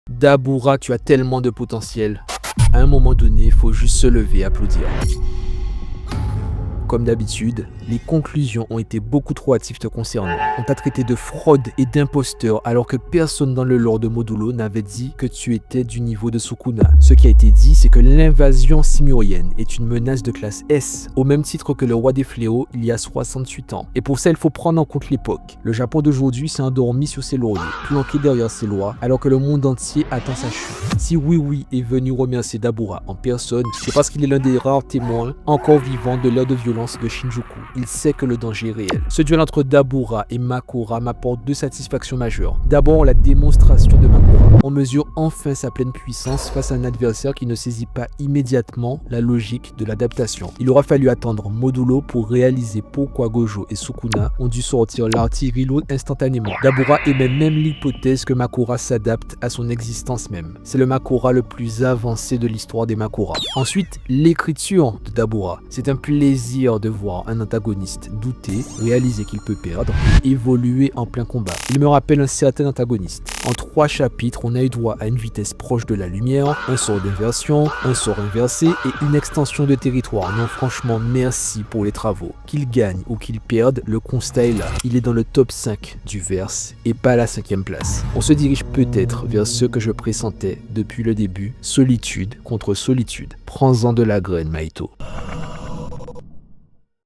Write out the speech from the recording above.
Dabura, tu as tellement de potentiel. À un moment donné, il faut juste se lever et applaudir. Comme d'habitude, les conclusions ont été beaucoup trop hâtives te concernant. On t'a traité de fraude et d'imposteur alors que personne dans le lore de Modulo n'avait dit que tu étais du niveau de Sukuna. Ce qui a été dit, c'est que l'invasion simurienne est une menace de classe S, au même titre que le roi des fléaux il y a 68 ans. Et pour ça, il faut prendre en compte l'époque. Le Japon d'aujourd'hui s'est endormi sur ses lauriers, planqué derrière ses lois, alors que le monde entier attend sa chute. Si Oui est venu remercier Dabura en personne, c'est parce qu'il est l'un des rares témoins encore vivants de l'ère de violence de Shinjuku. Il sait que le danger est réel. Ce duel entre Dabura et Makura m'apporte deux satisfactions majeures. D'abord, la démonstration de Makura. On mesure enfin sa pleine puissance face à un adversaire qui ne saisit pas immédiatement la logique de l'adaptation. Il aura fallu attendre Modulo pour réaliser pourquoi Gojo et Sukuna ont dû sortir l'artillerie lourde instantanément. Dabura émet même l'hypothèse que Makura s'adapte à son existence même. C'est le Makura le plus avancé de l'histoire des Makura. Ensuite, l'écriture de Dabura. C'est un plaisir de voir un antagoniste douter, réaliser qu'il peut perdre et évoluer en plein combat. Il me rappelle un certain antagoniste. En 3 chapitres, on a eu droit à une vitesse proche de la lumière, un sort d'inversion, un sort inversé et une extension de territoire. Non, franchement, merci pour les travaux. Qu'il gagne ou qu'il perde, le constat est là. Il est dans le top 5 du verse et pas à la 5e place. On se dirige peut-être vers ce que je pressentais depuis le début, solitude contre solitude. Prends-en de la graine, Mahito.